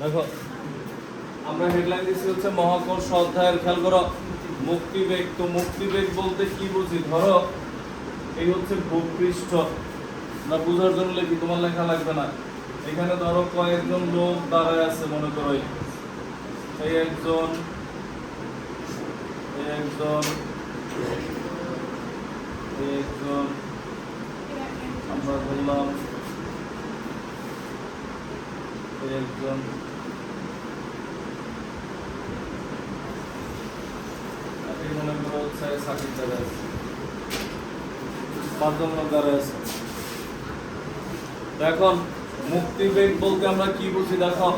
দেখো আমরা হেডলাইন দিচ্ছি হচ্ছে মহাকর্ষ অধ্যায়ের, খেয়াল করো মুক্তিবেগ। তো মুক্তিবেগ বলতে কি বুঝি? ধরো এই হচ্ছে ভূপৃষ্ঠ, না বুঝার জন্য লিখি, তোমার লেখা লাগবে না। এখানে ধরো কয়েকজন লোক দাঁড়ায় আছে, মনে করো এই একজন, এই একজন, এই একজন, আমরা ধরলাম এই একজন, মনে করো হচ্ছে সাকিব দাঁড়ায় আছে, পাঁচজন লোক দাঁড়ায় আছে। এখন মুক্তিবেগ বলতে আমরা কি বুঝি? দেখো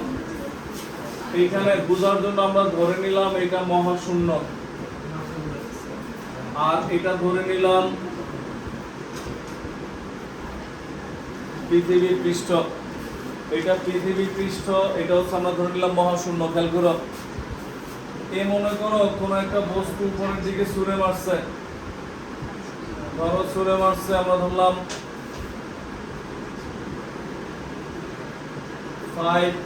এইখানে বুঝার জন্য আমরা ধরে নিলাম এটা মহাশূন্য, আর এটা ধরে নিলাম পৃথিবী পৃষ্ঠ। এটা পৃথিবী পৃষ্ঠ, এটা হচ্ছে আমরা ধরে নিলাম মহাশূন্য। খেয়াল করো মনে করো কোন একটা বস্তু উপরের দিকে ছুঁড়ে মারছে, ধরো ছুঁড়ে মারছে, আমরা ধরলাম 5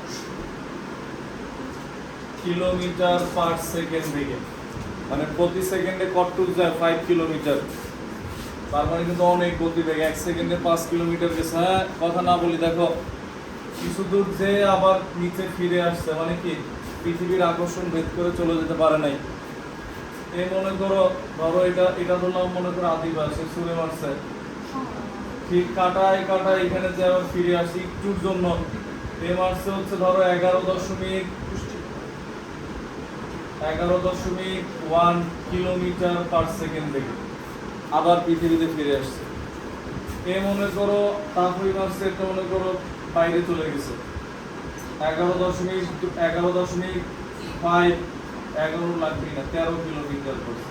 কিলোমিটার পার সেকেন্ড দিকে, মানে প্রতি সেকেন্ডে কতটুকু যায়? 5 কিলোমিটার। তার মানে কিন্তু অনেক গতিবেগ, 1 সেকেন্ডে 5 কিলোমিটার গেছে। হ্যাঁ, কথা না বলি, দেখো কিছু দূর যে আবার নিচে ফিরে আসছে, মানে কি পৃথিবীর আকর্ষণ ভেদ করে চলে যেতে পারে নাই। এই মনে করো, ধরো এটা ধরলাম মনে করো আদিবাসী ছুঁড়ে মারছে, ঠিক কাটায় কাটায় এখানে যে আবার ফিরে আসি একটুর জন্য, এ মারছে হচ্ছে ধরো 11.1 কিলোমিটার পার সেকেন্ড থেকে, আবার পৃথিবীতে ফিরে আসছে। এ মনে করো তারপরে মারছে, এটা মনে করো বাইরে চলে গেছে 11.5, 11 লাগবে না, 13 কিলোমিটার করছে।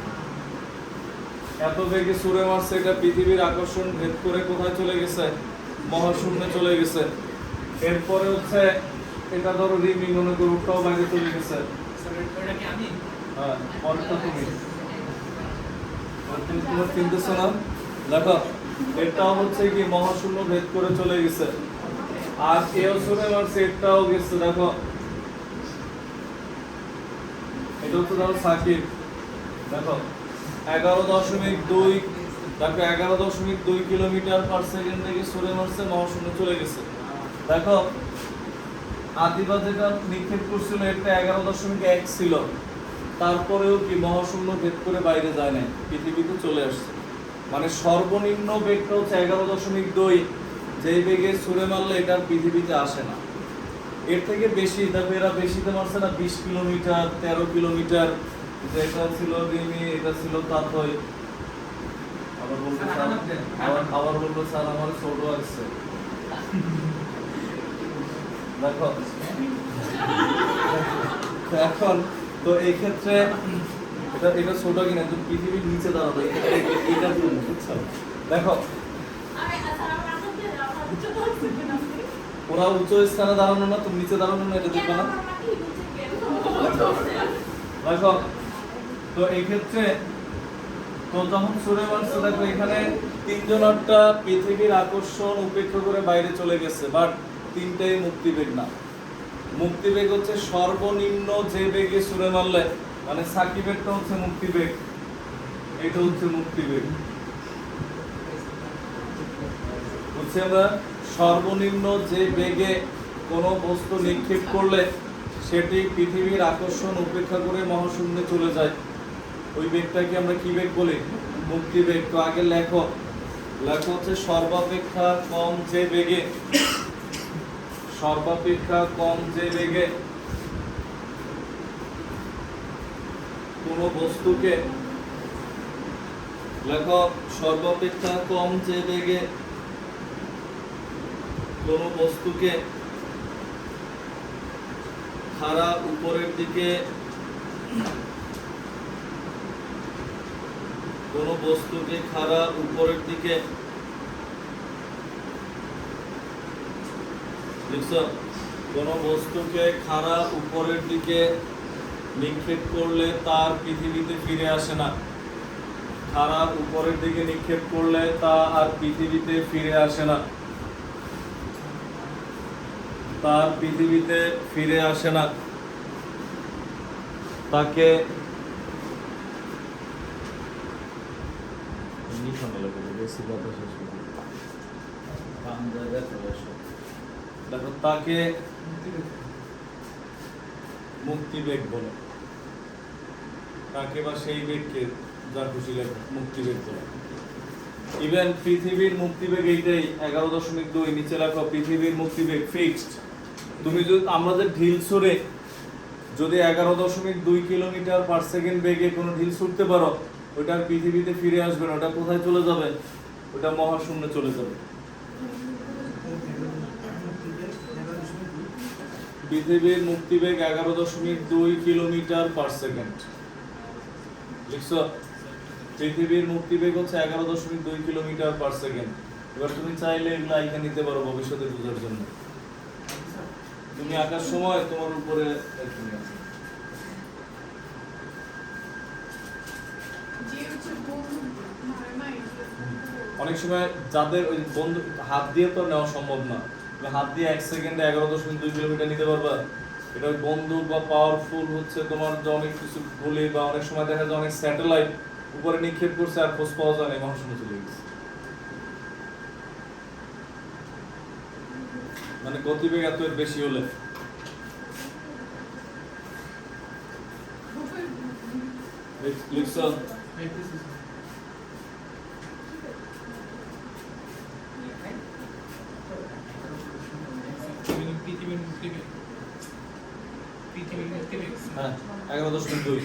এত বেগে ছুঁড়ে মারছে, এটা পৃথিবীর আকর্ষণ ভেদ করে কোথায় চলে গেছে? মহাশূন্যে চলে গেছে। এরপরে হচ্ছে এটা ধরো রিমি, মনে করো ওটাও বাইরে চলে গেছে। হ্যাঁ, পরেরটা তুমি তোমার চিনতেছো না? দেখো এটাও হচ্ছে কি মহাশূন্য ভেদ করে চলে গেছে, আর এও ছুঁড়ে মারছে, এটাও গেছে। দেখো এটা হচ্ছে ধরো সাকিব, দেখো 11.2, দেখো 11.2 কিলোমিটার পার সেকেন্ড থেকে ছুঁড়ে মারছে, মহাশূন্য চলে গেছে। দেখো আদিবা যেটা নিক্ষেপ করছিল এটা 11.1 ছিল, তারপরেও কি মহাশূন্য ভেদ করে বাইরে যায় নাই, পৃথিবীতে চলে আসছে। মানে সর্বনিম্ন বেগটা হচ্ছে 11.2, যেই বেগে ছুঁড়ে মারলে এটা পৃথিবীতে আসে না। এর থেকে বেশি, দেখো এরা বেশিতে মারছে না, 20 কিলোমিটার, 13 কিলোমিটার, যেটা ছিল রিমি, এটা ছিল তাতই। আবার বলতে স্যার, আবার বলবো স্যার আমার ছোট আছে। দেখো এখন তো এই ক্ষেত্রে এটা ছোট কিনা, তুমি পৃথিবীর নিচে দাঁড়াবে, এটা বুঝছো? দেখো ওরা উচ্চ স্থানে দাঁড়ানো না, তুমি নিচে দাঁড়ানো না, এটা দেখবে না। দেখো তো এই ক্ষেত্রে তো যখন ছুঁড়ে মারছে, দেখো এখানে তিনজনটা পৃথিবীর আকর্ষণ উপেক্ষা করে বাইরে চলে গেছে, বাট তিনটাই মুক্তিবেগ না। মুক্তিবেগ হচ্ছে সর্বনিম্ন যে বেগে ছুঁড়ে মারলে, মানে সাকিবেরটা হচ্ছে মুক্তিবেগ, এটা হচ্ছে মুক্তিবেগ, বুঝছি আমরা? সর্বনিম্ন যে বেগে কোনো বস্তু নিক্ষেপ করলে সেটি পৃথিবীর আকর্ষণ উপেক্ষা করে মহাশূন্যে চলে যায়, ওই বেগটাকে আমরা কি বেগ বলি? মুক্তিবেগ। তো আগে লেখো হচ্ছে সর্বাপেক্ষা কম যে বেগে, সর্বাপেক্ষা কম যে বেগে কোনো বস্তুকে, লেখো সর্বাপেক্ষা কম যে বেগে কোনো বস্তুকে খাড়া উপরের দিকে, কোনো বস্তুকে খাড়া উপরের দিকে, দেখছো, কোনো বস্তুকে খাড়া উপরের দিকে নিক্ষেপ করলে তার পৃথিবীতে ফিরে আসে না। খাড়া উপরের দিকে নিক্ষেপ করলে তা আর পৃথিবীতে ফিরে আসে না। তার পৃথিবীতে ফিরে আসে না, তাকে দেখো তাকে মুক্তিবেগ বলে। তাকে বা সেই বেগকে যা খুশি লেখো মুক্তিবেগ বলে। ইভেন পৃথিবীর মুক্তিবেগ এইটাই 11.2 নিচে লেখো পৃথিবীর মুক্তিবেগ ফিক্সড। তুমি যদি আমরা যে ঢিল ছুড়ে যদি 11.2 কিলোমিটার পার সেকেন্ড বেগে কোনো ঢিল ছুটতে পারো, ওটা আর পৃথিবীতে ফিরে আসবে না, ওটা কোথায় চলে যাবে? ওটা মহাশূন্যে চলে যাবে। পৃথিবীর মুক্তিবেগ 11.2 কিলোমিটার পার সেকেন্ড। লিখছো? পৃথিবীর মুক্তিবেগ হচ্ছে 11.2 কিলোমিটার পার সেকেন্ড। এবার তুমি চাইলে এগুলো আইকা নিতে পারো ভবিষ্যতে বোঝার জন্য। তুমি আঁকার সময় তোমার উপরে অনেক সময় যাদের ওই বন্ধু হাত দিয়ে তো নেওয়া সম্ভব না, হাত দিয়ে 1 সেকেন্ডে 11.2 কিলোমিটার নিতে পারবা। এটা ওই বন্দুক বা পাওয়ারফুল হচ্ছে তোমার যে অনেক কিছু বলে, বা অনেক সময় দেখা যায় অনেক স্যাটেলাইট উপরে নিক্ষেপ করছে আর খোঁজ পাওয়া যায় না, মহাশূন্যে চলে গেছে। মানে গতিবেগ এত বেশি হলে লিখছো হ্যাঁ 11.2।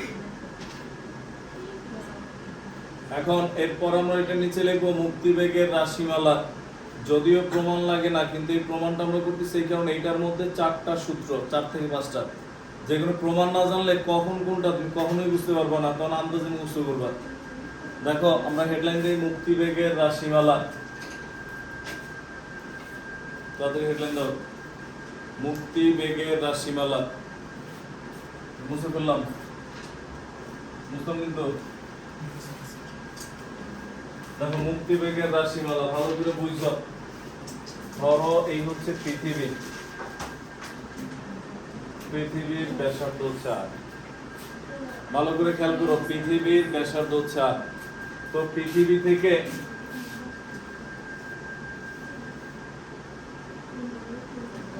এখন এরপর আমরা এটা নিচে লিখবো মুক্তিবেগের রাশিমালা। যদিও প্রমাণ লাগে না, কিন্তু এই প্রমাণটা আমরা করতেছি এই কারণে এইটার মধ্যে 4টা সূত্র, 4 থেকে 5টা, যেগুলো প্রমাণ না জানলে কখন কোনটা তুমি কখনোই বুঝতে পারবে না, তখন আন্দাজে মুখস্থ করবা। দেখো আমরা হেডলাইন দিই মুক্তিবেগের রাশিমালা। তাদের হেডলাইন দাও মুক্তিবেগের রাশিমালা। মুছে ফেললাম, বুঝতাম কিন্তু। দেখো মুক্তিবেগের রাশিমালা ভালো করে বুঝছো। ধরো এই হচ্ছে পৃথিবী, পৃথিবীর ব্যাসার্ধ 4। ভালো করে খেয়াল করো, পৃথিবীর ব্যাসার্ধ 4। তো পৃথিবী থেকে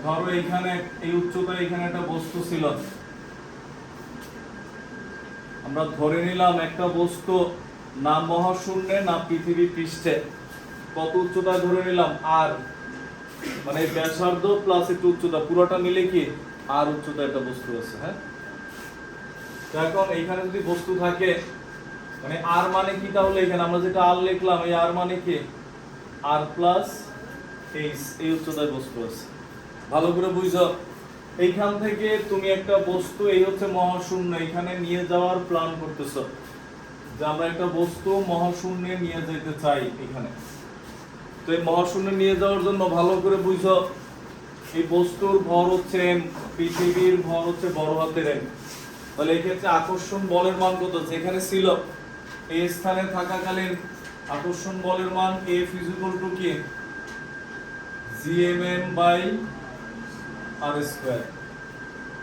ধরো এইখানে এই উচ্চতায় এখানে একটা বস্তু ছিল, আমরা ধরে নিলাম একটা বস্তু না মহাশূন্যে না পৃথিবী পৃষ্ঠে। কত উচ্চতায় ধরে নিলাম? আর মানে ব্যাসার্ধ প্লাস একটু উচ্চতা, পুরোটা মিলে কি আর উচ্চতা একটা বস্তু আছে। হ্যাঁ, এখন এইখানে যদি বস্তু থাকে মানে আর মানে কি, তাহলে এখানে আমরা যেটা আর লিখলাম এই আর মানে কি আর প্লাস এইচ, এই উচ্চতায় বস্তু আছে। ভালো করে বুঝো। এইখান থেকে তুমি একটা বস্তু এই হচ্ছে মহাশূন্য এখানে নিয়ে যাওয়ার প্ল্যান করতেছো, যে আমরা একটা বস্তু মহাশূন্যে নিয়ে যেতে চাই এখানে। তো এই মহাশূন্যে নিয়ে যাওয়ার জন্য ভালো করে বুঝো, এই বস্তুর ভর হচ্ছে m, পৃথিবীর ভর হচ্ছে বড় হাতের m। তাহলে এই ক্ষেত্রে আকর্ষণ বলের মান কত? যেখানে ছিল এই স্থানে থাকাকালীন আকর্ষণ বলের মান F = কি gmm/r²।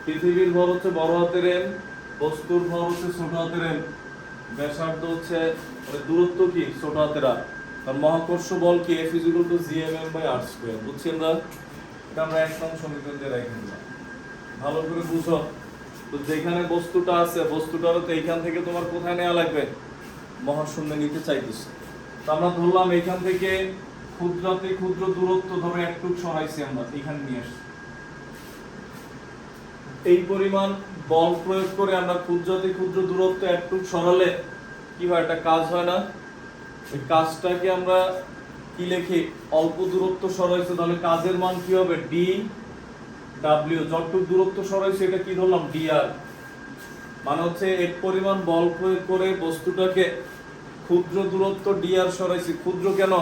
পৃথিবীর ভর হচ্ছে বড় হাতের m, বস্তুর ভর হচ্ছে ছোট হাতের m, ব্যাসার্ধ হচ্ছে মানে দূরত্ব কি ছোট হাতের r, আর মহাকর্ষ বল কি F = gmm/r²। বুঝছি আমরা? এটা আমরা 1 নং সমীকরণ দিয়ে রেখে দিলাম। ভালো করে বুঝো। তো যেখানে বস্তুটা আছে বস্তুটারও তো এইখান থেকে তোমার কোথায় নেওয়া লাগবে? মহাশূন্যে নিতে চাইতেছে। তো আমরা ধরলাম এইখান থেকে ক্ষুদ্রাতি ক্ষুদ্র দূরত্ব ধরো একটুক সরাইছি, আমরা এখানে নিয়ে আসছি। এই পরিমাণ বল প্রয়োগ করে আমরা ক্ষুদ্রাতি ক্ষুদ্র দূরত্ব একটুক সরালে কি হয়? একটা কাজ হয় না? এই কাজটাকে আমরা কি লিখি? অল্প দূরত্ব সরাইছে, তাহলে কাজের মান কি হবে? D W. যতটুকু দূরত্ব সরাইছে এটা কি ধরলাম? dr। মানে হচ্ছে এক পরিমাণ বল প্রয়োগ করে বস্তুটাকে ক্ষুদ্র দূরত্ব dr সরাইছি। ক্ষুদ্র কেন?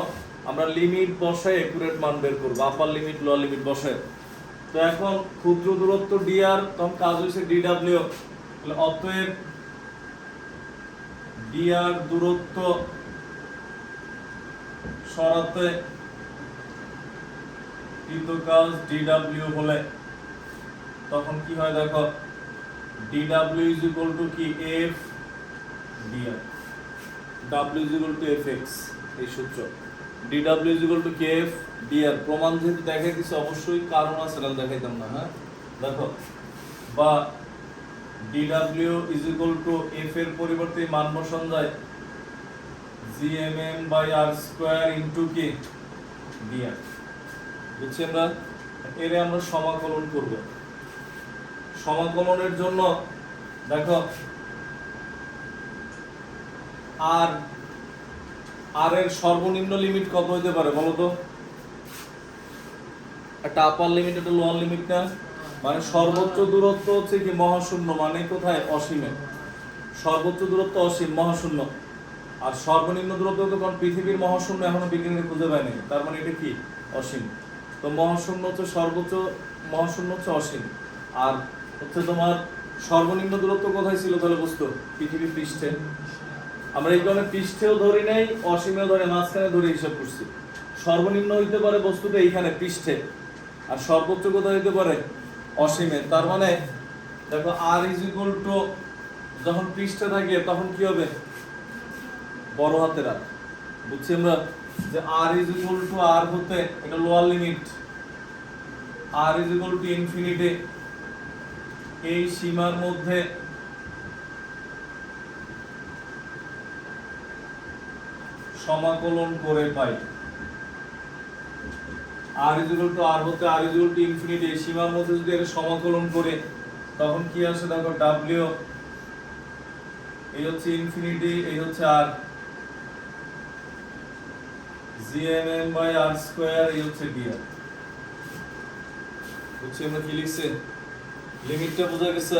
আমরা লিমিট বসায় একুরেট মান বের করব, আপার লিমিট লোয়ার লিমিট বসায়। তো এখন ক্ষুদ্র দূরত্ব dr, তখন কাজ হইছে dw। তাহলে অতএব dr দূরত্ব সরাতে কৃত কাজ dw হলে তখন কি হয় দেখো, dw is equal to কি f dr, w is equal to fx, এই সূত্র dw is equal to kf dr। প্রমাণ যেহেতু দেখাই দিছে অবশ্যই কারণ আছে, না দেখাইতাম না। হ্যাঁ দেখো, বা dw is equal to f এর পরিবর্তে মান বসান যায় gmm by r square into কি dr। বুঝছি আমরা? এর আমরা সমাকলন করব। সমাকলনের জন্য দেখো আর এর সর্বনিম্ন লিমিট কত হতে পারে বলো তো? একটা আপার লিমিট, একটা লোয়ার লিমিট না? মানে সর্বোচ্চ দূরত্ব হচ্ছে কি মহাশূন্য, মানে কোথায়? অসীমে। সর্বোচ্চ দূরত্ব অসীম, মহাশূন্য। আর সর্বনিম্ন দূরত্ব তো, কারণ পৃথিবীর মহাশূন্য এখনো বিজ্ঞানীরা খুঁজে পায়নি, তার মানে এটা কি অসীম। তো মহাশূন্য হচ্ছে সর্বোচ্চ, মহাশূন্য হচ্ছে অসীম। আর হচ্ছে তোমার সর্বনিম্ন দূরত্ব কোথায় ছিল তাহলে বস্তু? পৃথিবীর পৃষ্ঠে। আমরা এই কারণে পৃষ্ঠেও ধরি নাই, অসীমেও ধরে, মাঝখানে ধরে হিসাব করছি। সর্বনিম্ন হইতে পারে বস্তুটা এইখানে পৃষ্ঠে, আর সর্বোচ্চ কোথায় হইতে পারে? অসীমে। তার মানে দেখো r is equal to, যখন পৃষ্ঠে থাকে তখন কি হবে? বড় হাতের আর। বুঝছি আমরা যে r is equal to r হতে, এটা lower limit, r is equal to infinity, এই সীমার মধ্যে সমাকলন করে পাই। r is equal to r হতে r is equal to infinity, এই সীমার মধ্যে যদি এর সমাকলন করে তখন কি আসে দেখো, w এই হচ্ছে ইনফিনিটি, এই হচ্ছে r, gmm by r square এই হচ্ছে dr। বুঝছি আমরা কি লিখছে? লিমিটটা বোঝা গেছে?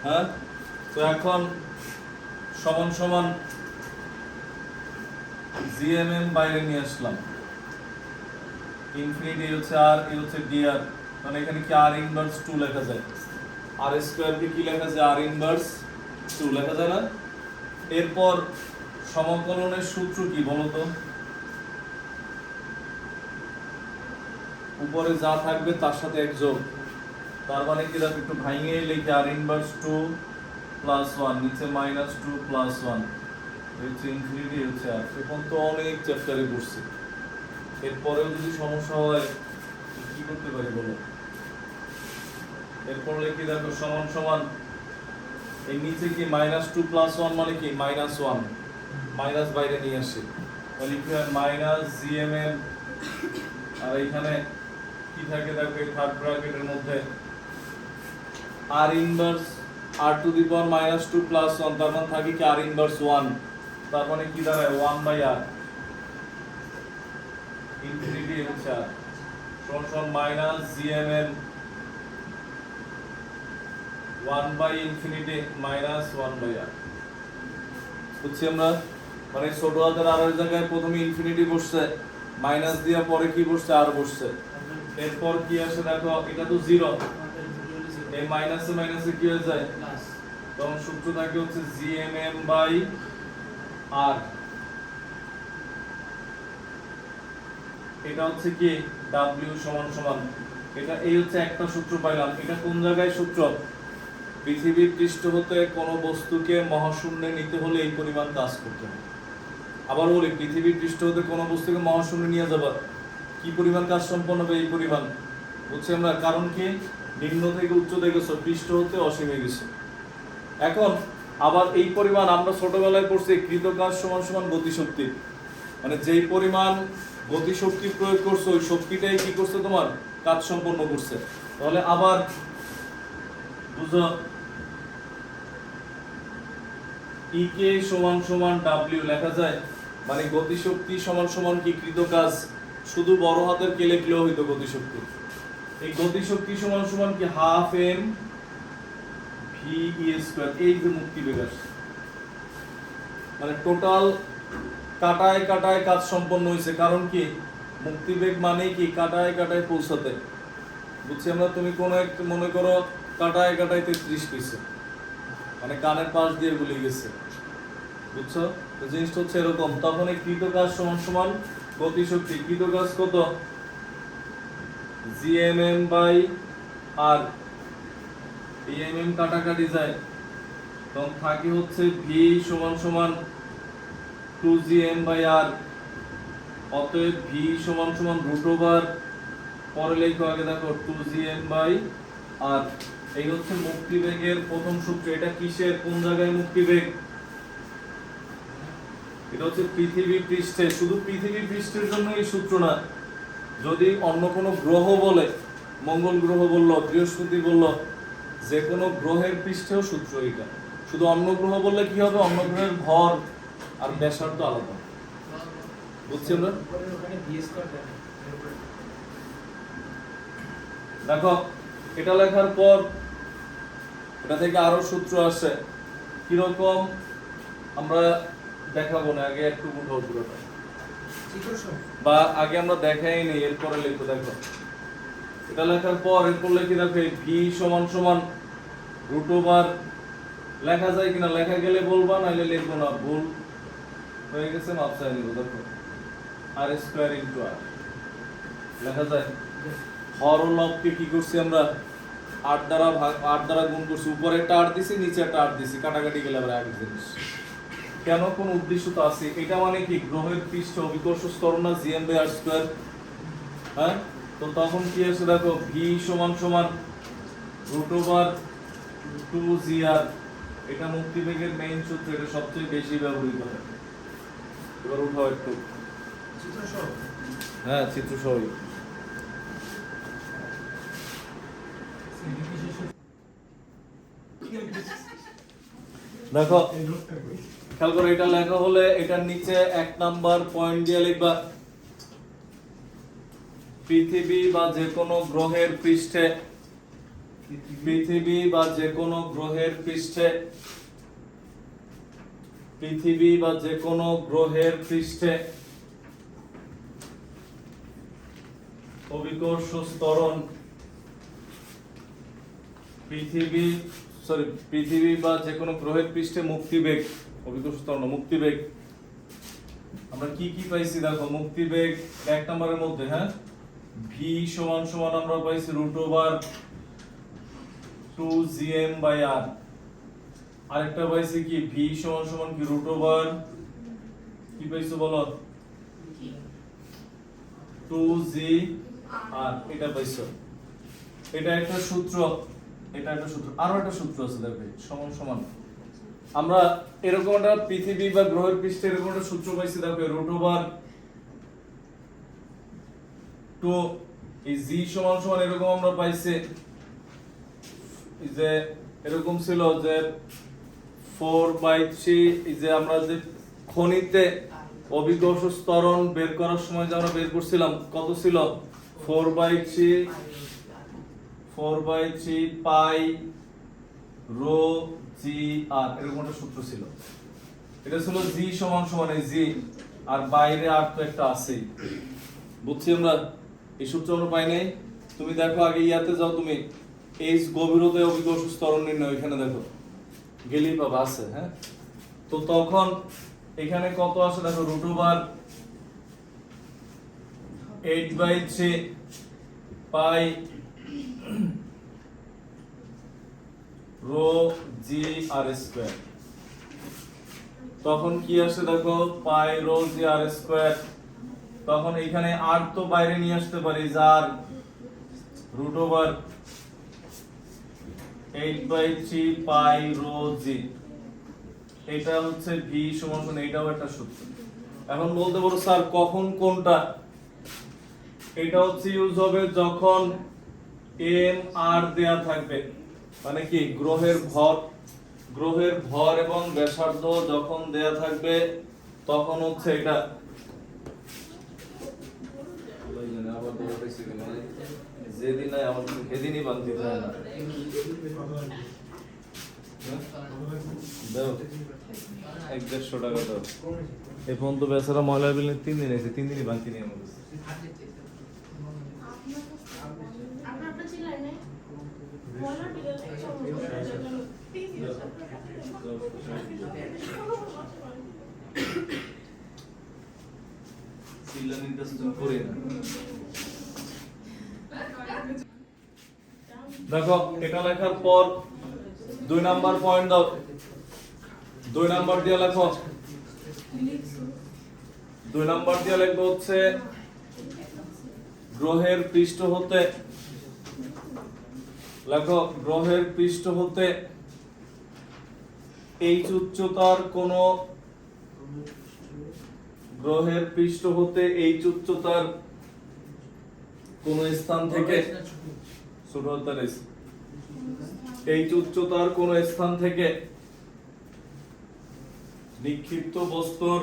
হ্যাঁ, তো এখন সমান সমান gmm বাইরে নিয়ে আসলাম, ইনফিনিটি হচ্ছে r, এই হচ্ছে dr, মানে এখানে কি r ইনভার্স 2 লেখা যায়। r স্কয়ার কে কি লেখা যায়? r ইনভার্স 2 লেখা যায় না? এরপর সমাকলনের সূত্র কি বলো তো? উপরে যা থাকবে তার সাথে এক যোগ, তার মানে কি দেখো একটু ভাঙিয়ে লিখে r ইনভার্স 2 প্লাস 1, নিচে মাইনাস 2 প্লাস 1, এই হচ্ছে ইনফিনিটি, হচ্ছে r। এখন তো অনেক চ্যাপ্টারে পড়ছি, এরপরেও যদি সমস্যা হয় কি করতে পারি বলো? এরপর লিখি দেখো সমান সমান, এই নিচে কি মাইনাস 2 প্লাস 1 মানে কি মাইনাস 1, মাইনাস বাইরে নিয়ে আসি, তাহলে কি হয় মাইনাস gmm, আর এইখানে কি থাকে দেখো এই থার্ড ব্র্যাকেটের মধ্যে r inverse r to the power minus 2 plus 1, তার মানে থাকে কি r ইনভার্স 1, তার মানে কি দাঁড়ায় 1 বাই r ইনফিনিটি হচ্ছে r সমান সমান minus gmm 1 by infinity minus 1 by r। বুঝছি আমরা? মানে ছোট হাতের r এর জায়গায় প্রথমে ইনফিনিটি বসছে, মাইনাস দিয়া পরে কি বসছে? r বসছে। এরপর কি আসে দেখো, এটা তো 0, এই মাইনাসে মাইনাসে কি হয়ে যায়? তখন সূত্র থাকে হচ্ছে gmm বাই r, এটা হচ্ছে কি w সমান সমান, এটা এই হচ্ছে একটা সূত্র পাইলাম। এটা কোন জায়গায় সূত্র? পৃথিবীর পৃষ্ঠ হতে কোনো বস্তুকে মহাশূন্যে নিতে হলে এই পরিমাণ কাজ করতে হবে। আবার বলি, পৃথিবীর পৃষ্ঠ হতে কোনো বস্তুকে মহাশূন্যে নিয়ে যাবা, কি পরিমাণ কাজ সম্পন্ন হবে? এই পরিমাণ। বুঝছি আমরা? কারণ কি নিম্ন থেকে উচ্চ দেখেছো, পৃষ্ঠ হতে অসীমে গেছে। এখন আবার এই পরিমাণ আমরা ছোটবেলায় পড়ছি কৃতকাজ সমান সমান গতিশক্তি, মানে যেই পরিমাণ গতিশক্তি প্রয়োগ করছো ওই শক্তিটাই কি করছে? তোমার কাজ সম্পন্ন করছে। তাহলে আবার বুঝো E কে সমান সমান W লেখা যায়, মানে গতিশক্তি সমান সমান কি কৃতকাজ, শুধু বড় হাতের কে লিখলেও হইতো গতিশক্তি। এই গতিশক্তি সমান সমান কি half m v e square, এই যে মুক্তিবেগ আসছে, মানে টোটাল কাটায় কাটায় কাজ সম্পন্ন হয়েছে। কারণ কি মুক্তিবেগ মানে কি কাটায় কাটায় পৌঁছাতে। বুঝছি আমরা? তুমি কোন একটা মনে করো কাটায় কাটায় 33 কইছে, মানে কানের পাশ দিয়ে গুলি গেছে। বুঝছো? তো জিনিসটা হচ্ছে এরকম। তখন এই কৃতকাজ সমান সমান গতিশক্তি, কৃতকাজ কত? gmm বাই r এই কাটাকাটি যায়, তখন থাকে হচ্ছে ভি সমান সমান 2gm/r। অতএব ভি সমান সমান √, পরে লেখো আগে দেখো 2gm/r। এই হচ্ছে মুক্তিবেগের প্রথম সূত্র। এটা কিসের, কোন জায়গায় মুক্তিবেগ? এটা হচ্ছে পৃথিবী পৃষ্ঠে। শুধু পৃথিবী পৃষ্ঠের জন্য এই সূত্র না, যদি অন্য কোনো গ্রহ বলে, মঙ্গল গ্রহ বলল, বৃহস্পতি বলল, যে কোনো গ্রহের পৃষ্ঠেও সূত্র এটা। শুধু অন্য গ্রহ বললে কি হবে, অন্য গ্রহের ভর আর ব্যাসার্ধ আলাদা। বুঝছি আমরা? দেখো এটা লেখার পর এটা থেকে আরো সূত্র আসে, কিরকম আমরা দেখাবো না, আগে একটু উঠাও পুরোটা, বা আগে আমরা দেখাই নেই, এরপরে লিখো। দেখো এটা লেখার পর এরপর লিখে দেখো ভি সমান সমান √, লেখা যায় কিনা, লেখা গেলে বলবা, নাইলে লিখবো না, ভুল হয়ে গেছে মাপ চাই নিব। দেখো r² * r লেখা যায়। হর ও লবকে কি করছি আমরা, 8 দ্বারা গুণ করছি, উপরে একটা 8 দিছি, নিচে একটা 8 দিছি, কাটাকাটি গেলে আবার এক জিনিস। কেন, কোন উদ্দেশ্য তো আছে। এটা মানে কি, গ্রহের পৃষ্ঠে অভিকর্ষ ত্বরণ না, gm/r²। হ্যাঁ, তো তখন কি আছে দেখো, ভি সমান সমান √2gr। এটা মুক্তিবেগের মেইন সূত্র, এটা সবচেয়ে বেশি ব্যবহৃত হয়। এবার উঠাও একটু, হ্যাঁ চিত্র সহই। দেখো খেয়াল করে, এটা লেখা হলে এটার নিচে 1 নাম্বার পয়েন্ট দিয়ে লিখবা, পৃথিবী বা যে কোনো গ্রহের পৃষ্ঠে, পৃথিবী বা যে কোনো গ্রহের পৃষ্ঠে, পৃথিবী বা যে কোনো গ্রহের পৃষ্ঠে অভিকর্ষ ত্বরণ, পৃথিবী বা যে কোনো গ্রহের পৃষ্ঠে মুক্তিবেগ, অভিকর্ষ ত্বরণ মুক্তিবেগ। আমরা কি কি পাইছি দেখো, মুক্তিবেগ 1 নম্বরের মধ্যে, হ্যাঁ, ভি সমান সমান আমরা পাইছি √2gm/r। আরেকটা পাইছি কি, ভি সমান সমান কি √, কি পাইছো বলো, 2gr, এটা পাইছো। এটা একটা সূত্র, এটা একটা সূত্র। আরো একটা সূত্র আছে দেখো, সমান সমান আমরা এরকম একটা পৃথিবী বা গ্রহের পৃষ্ঠে এরকম একটা সূত্র পাইছি দেখো, √2, এই জি সমান সমান এরকম আমরা পাইছি, যে এরকম ছিল যে 4/3, এই যে আমরা যে খনিতে অভিকর্ষ ত্বরণ বের করার সময় যে আমরা বের করছিলাম, কত ছিল, 4/3 পাই রো জি আর, এরকম একটা সূত্র ছিল। এটা ছিল জি সমান সমান এই জি, আর বাইরে আর তো একটা আছেই। বুঝছি আমরা, এই সূত্র আমরা পাই নাই। তুমি দেখো আগে ইয়াতে যাও, তুমি এইচ গভীরতায় অভিকর্ষ ত্বরণ নির্ণয়, এখানে দেখো গেলেই পাবা, আছে। হ্যাঁ, তো তখন এখানে কত আছে দেখো, √8/3 পাই রো জি আর স্কয়ার। তখন কি আসে দেখো, পাই রো জি আর স্কয়ার। তখন এখানে আর তো বাইরে নিয়ে আসতে পারি, যার √8/3 পাই রো জি। এটা হচ্ছে ভি সমান সমান, এটাও একটা সূত্র। এখন বলতে পারো স্যার কখন কোনটা, এটা হচ্ছে ইউজ হবে যখন এম আর দেয়া থাকবে, মানে কি গ্রহের ভর এবং ব্যাসার্ধ যখন দেয়া থাকবে, তখন হচ্ছে এটা। যেদিন আমার সেদিনই বানতে হয় না, দাও 150 টাকা দাও। এই পর্যন্ত বেচারা ময়লা বিল 3 দিন আছে, 3 দিনই বানতে নিয়ে আমাদের। দেখো এটা লেখার পর 2 নাম্বার পয়েন্ট দাও, 2 নাম্বার দিয়ে লেখো। 2 নাম্বার দিয়ে লিখবো হচ্ছে গ্রহের পৃষ্ঠ হতে, লেখো গ্রহের পৃষ্ঠ হতে এইচ উচ্চতার কোন, গ্রহের পৃষ্ঠ হতে এইচ উচ্চতার কোন স্থান থেকে, ছোট হাতের এস, এইচ উচ্চতার কোন স্থান থেকে নিক্ষিপ্ত বস্তুর,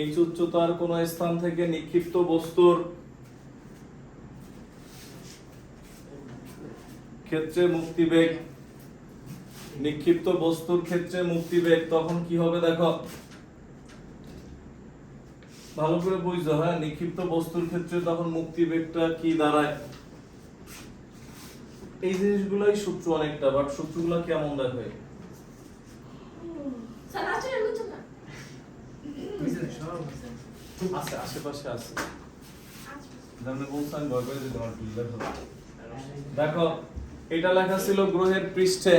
এইচ উচ্চতার কোন স্থান থেকে নিক্ষিপ্ত বস্তুর ক্ষেত্রে মুক্তিবেগ, নিক্ষিপ্ত বস্তুর ক্ষেত্রে মুক্তিবেগ, তখন কি হবে দেখো, ভালো করে বুঝছো, হ্যাঁ, নিক্ষিপ্ত বস্তুর ক্ষেত্রে তখন মুক্তিবেগটা কি দাঁড়ায়। এই জিনিসগুলাই সূত্র অনেকটা, বাট সূত্রগুলো কেমন দেখো, আছে আশেপাশে আছে, আমি বলতাম ভয় করে দিতে আমার দেখো, দেখো এটা লেখা ছিল গ্রহের পৃষ্ঠে,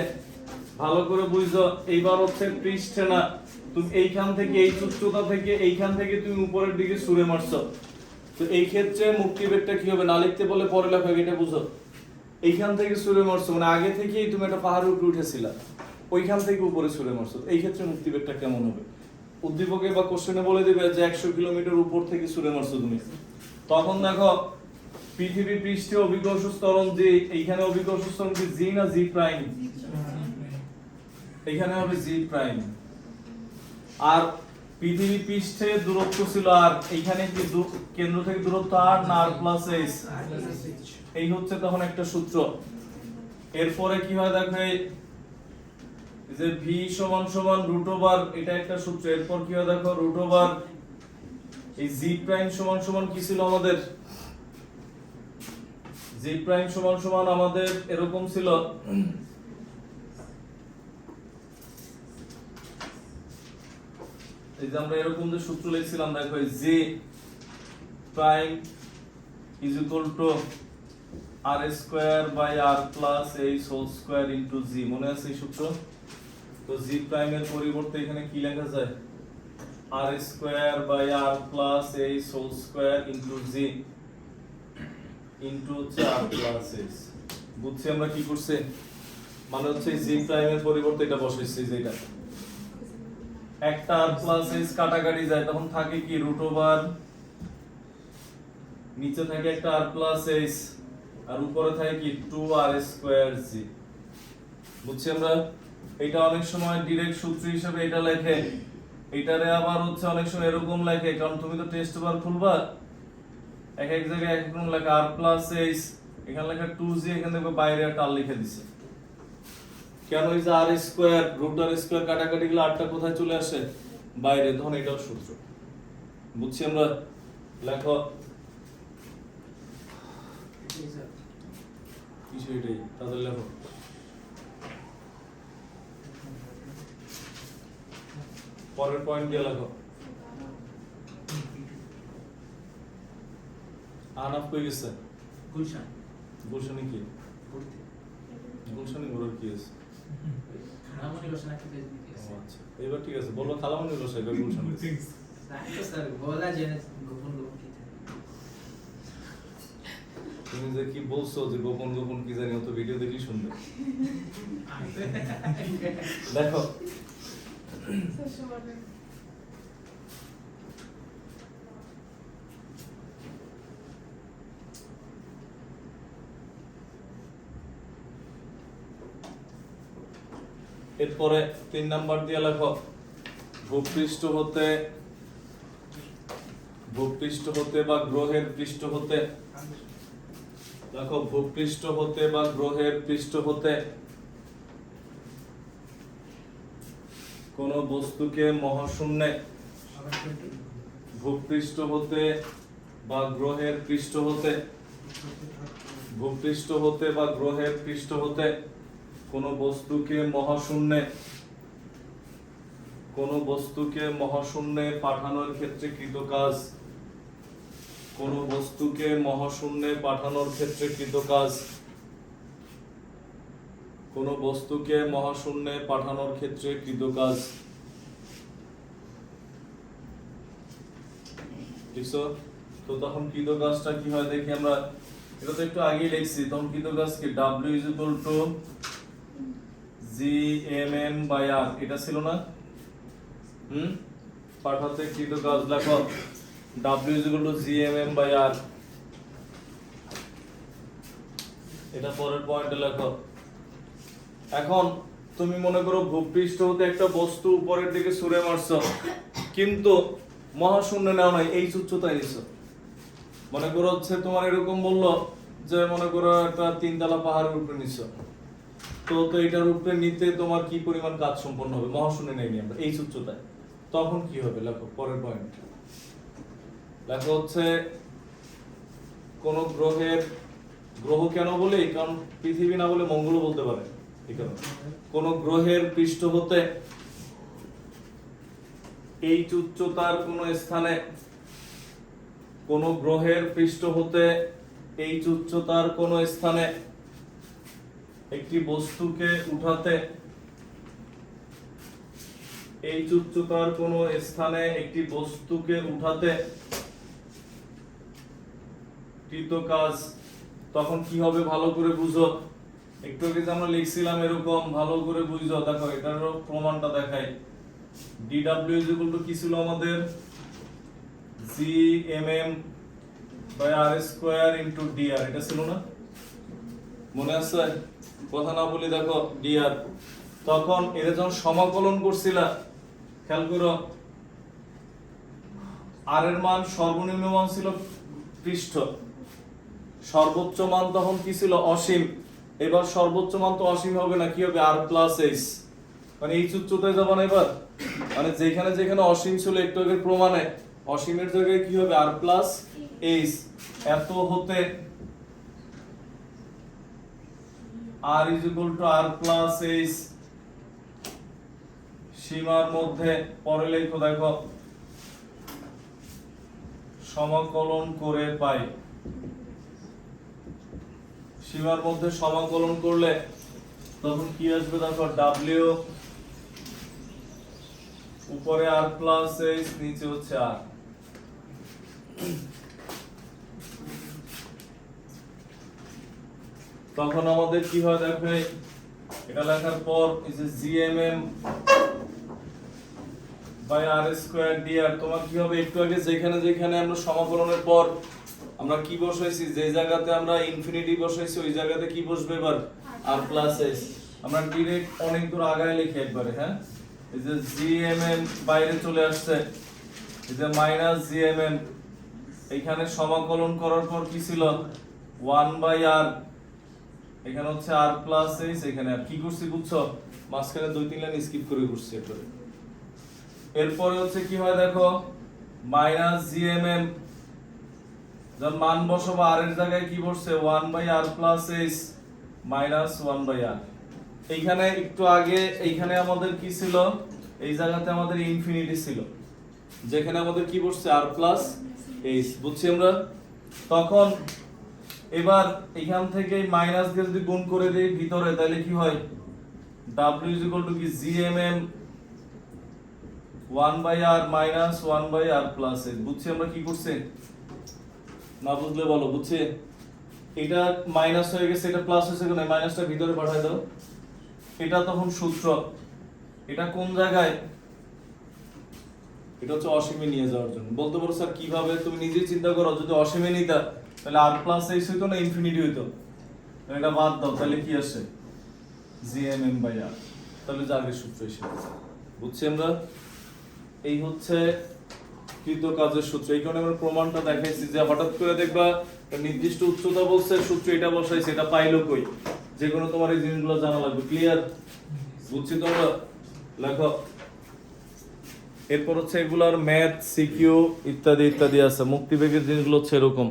ভালো করে বুঝছো। এইবার হচ্ছে পৃষ্ঠে না, তুমি এইখান থেকে এই উচ্চতা থেকে এইখান থেকে তুমি উপরের দিকে ছুঁড়ে মারছো, তো এই ক্ষেত্রে মুক্তিবেগটা কি হবে, না লিখতে বলে পরে লেখা, এটা বুঝো। এইখান থেকে ছুঁড়ে মারছো মানে আগে থেকেই তুমি একটা পাহাড়ের উপরে উঠেছিলা, ওইখান থেকে উপরে ছুঁড়ে মারছো, এই ক্ষেত্রে মুক্তিবেগটা কেমন হবে। উদ্দীপকে বা কোশ্চেনে বলে দিবে যে 100 কিলোমিটার উপর থেকে ছুঁড়ে মারছো তুমি, তখন দেখো পৃথিবী পৃষ্ঠে অভিকর্ষ ত্বরণ যে, এইখানে অভিকর্ষ ত্বরণ কি জি না জি প্রাইম, এখানে হবে জি প্রাইম। আর পৃথিবী পৃষ্ঠে দূরত্ব ছিল আর, এইখানে কি কেন্দ্র থেকে দূরত্ব আর না আর প্লাস এইচ, এই হচ্ছে তখন একটা সূত্র। এরপরে কি হয় দেখো, এই যে ভি সমান সমান রুট ওভার, এটা একটা সূত্র। এরপর কি হয় দেখো, রুট ওভার এই জি প্রাইম সমান সমান কি ছিল আমাদের, জি প্রাইম সমান সমান আমাদের এরকম ছিল, এই যে আমরা এরকম যে সূত্র লিখছিলাম দেখো, G prime is equal to R square by R plus H whole square into G, মনে আছে এই সূত্র। তো জি প্রাইম এর পরিবর্তে এখানে কি লেখা যায়, R square by R plus H whole square into G into হচ্ছে আর প্লাস এইচ। বুঝছি আমরা কি করছে, মানে হচ্ছে জি প্রাইম এর পরিবর্তে এটা বসাইছি, যেটা একটা আর প্লাস এইচ কাটাকাটি যায়, তখন থাকে কি রুট ওভার, নিচে থাকে একটা আর প্লাস এইচ আর উপরে থাকে কি 2 আর স্কয়ার জি। বুঝছি আমরা। এটা অনেক সময় ডাইরেক্ট সূত্র হিসেবে এটা লেখে, এটারে আবার হচ্ছে অনেক সময় এরকম লেখে, কারণ তুমি তো টেস্ট বার খুলবা, এক এক জায়গায় এক রকম লেখা, আর প্লাস এইচ এখানে লেখা 2জি, এখানে দেখবে বাইরে একটা আর লিখে দিছে, কেন, এই যে আর স্কয়ার রুট আর স্কয়ার কাটাকাটি গুলো আরটা কোথায় চলে আসে, বাইরে, তখন এটাও সূত্র। বুঝছি আমরা। লেখো কিছু এটাই, তাদের লেখো পরের পয়েন্ট দিয়ে লেখো। আনাফ কই গেছে, গুলশান, গুলশানে কি, ঘুরতে, গুলশানে ঘোরার কি আছে, খালামণি বসানা খেতে গেছে। আচ্ছা এবার ঠিক আছে, বলবো খালামণি বসে এবার গুলশান গেছে। তো স্যার বলা জেনে গোপন গোপন কি তুমি যে কি বলছো যে গোপন গোপন কি জানি, অত ভিডিও দেখলি শুনবে। দেখো এরপরে 3 নাম্বার দিয়ে লেখো, ভূপৃষ্ঠ হতে বা গ্রহের পৃষ্ঠ হতে, দেখো ভূপৃষ্ঠ হতে বা গ্রহের পৃষ্ঠ হতে কোন বস্তুকে মহাশূন্যে, ভূপৃষ্ঠ হতে বা গ্রহের পৃষ্ঠ হতে, ভূপৃষ্ঠ হতে বা গ্রহের পৃষ্ঠ হতে কোন বস্তুকে মহাশূন্যে, কোন বস্তুকে মহাশূন্যে পাঠানোর ক্ষেত্রে কৃত কাজ, কোন বস্তুকে মহাশূন্যে পাঠানোর ক্ষেত্রে কৃত কাজ, কোনো বস্তুকে মহাশূন্যে পাঠানোর ক্ষেত্রে কৃত কাজ। বুঝছো? তো তখন কৃত কাজটা কি হয় দেখি আমরা, এটা তো একটু আগেই লিখছি। তখন কৃত কাজ কি, W = Gmn/r, এটা ছিল না? পাঠাতে কৃত কাজ লেখো W = Gmn/r, এটা পরের পয়েন্টে লেখো। এখন তুমি মনে করো ভূপৃষ্ঠ হতে একটা বস্তু উপরের দিকে ছুঁড়ে মারছো, কিন্তু মহাশূন্যে নেওয়া নাই, এই উচ্চতায় নিছো। মনে করো হচ্ছে তোমার এরকম বললো যে মনে করো একটা 3 তলা পাহাড়ের উপরে নিছো, তো এটার উপরে নিতে তোমার কি পরিমাণ কাজ সম্পন্ন হবে, মহাশূন্যে নেইনি আমরা, এই উচ্চতায়। তখন কি হবে লেখো পরের পয়েন্ট। লেখো হচ্ছে কোন গ্রহের, গ্রহ কেন বলি, কারণ পৃথিবী না বলে মঙ্গলও বলতে পারে, ঠিক আছে। কোন গ্রহের পৃষ্ঠ হতে এই উচ্চতার কোন স্থানে, কোন গ্রহের পৃষ্ঠ হতে এই উচ্চতার কোন স্থানে একটি বস্তুকে উঠাতে, এই উচ্চতার কোন স্থানে একটি বস্তুকে উঠাতে কৃত কাজ। তখন কি হবে ভালো করে বুঝো। একটু আগে যে আমরা লিখছিলাম এরকম, ভালো করে বুঝো। দেখো এটারও প্রমাণটা দেখাই। dw কি ছিল আমাদের, Gmm/r² × dr, এটা ছিল না? মনে আছে? কথা না বলি দেখো dr। তখন এটা যখন সমাকলন করছিলা, খেয়াল করো, r এর মান সর্বনিম্ন মান ছিল পৃষ্ঠ, সর্বোচ্চ মান তখন কি ছিল, অসীম। এবার সর্বোচ্চ মান তো অসীম হবে না, কি হবে, r+h, মানে এই উচ্চতায় যাবো না এবার। মানে যেখানে যেখানে অসীম ছিল একটু আগের প্রমাণে, অসীমের জায়গায় কি হবে, r+h। এত হতে r = r+h, সীমার মধ্যে, পরে লেখো দেখো, সমাকলন করে পাই। সীমার মধ্যে সমাকলন করলে তখন কি আসবে দেখো, w উপরে r+h, নিচে হচ্ছে r। তখন আমাদের কি হয় দেখো, এটা লেখার পর এই যে Gmm/r² dr, তোমার কি হবে, একটু আগে যেখানে যেখানে আমরা সমাকলনের পর আমরা কি বসাইছি, যে জায়গাতে আমরা ইনফিনিটি বসাইছি ওই জায়গাতে কি বসবে এবার, r+h। আমরা ডাইরেক্ট অনেক দূর আগায় লিখি একবারে, হ্যাঁ। এই যে Gmm বাইরে চলে আসছে, এই যে -Gmm, এখানে সমাকলন করার পর কি ছিল, 1/r, এখানে হচ্ছে r+h, এখানে আর কি করছি বুঝছো, মাঝখানে 2-3 লাইন স্কিপ করে করছি একবারে। এরপরে হচ্ছে কি হয় দেখো, -Gmm, যখন মান বসাবো r এর জায়গায় কি বসছে, 1/r+h -1/r। এইখানে একটু আগে এইখানে আমাদের কি ছিল, এই জায়গাতে আমাদের ইনফিনিটি ছিল, যেখানে আমাদের কি বসছে, r+h, বুঝছি আমরা। তখন এবার এখান থেকে মাইনাস দিয়ে যদি গুণ করে দেই ভিতরে, তাহলে কি হয়, w কি, Gmm 1/r -1/r+h। বুঝছি আমরা কি করছি, না বুঝলে বলো, বুঝছি? এটা মাইনাস হয়ে গেছে, এটা প্লাস হয়েছে, কেন মাইনাসটা ভিতরে পাঠায় দাও। এটা তখন সূত্র, এটা কোন জায়গায়, এটা হচ্ছে অসীমে নিয়ে যাওয়ার জন্য। বলতে পারো স্যার কিভাবে, তুমি নিজেই চিন্তা করো, যদি অসীমে নিতা তাহলে r+h হইতো না ইনফিনিটি হইতো, এটা বাদ দাও, তাহলে কি আসে, Gmm/r, তাহলে জাগের সূত্র এসে, বুঝছি আমরা। এই হচ্ছে কৃত কাজের সূত্র। এই কারণে আমরা প্রমাণটা দেখাইছি যে হঠাৎ করে দেখবা নির্দিষ্ট উচ্চতা বলছে, সূত্র এটা বসাইছে, এটা পাইলো কই, যে কোনো তোমার এই জিনিসগুলো জানা লাগবে। ক্লিয়ার? বুঝছি তোমরা? লেখো। এরপর হচ্ছে এগুলার ম্যাথ, সিকিউ ইত্যাদি ইত্যাদি আছে। মুক্তিবেগের জিনিসগুলো হচ্ছে এরকম।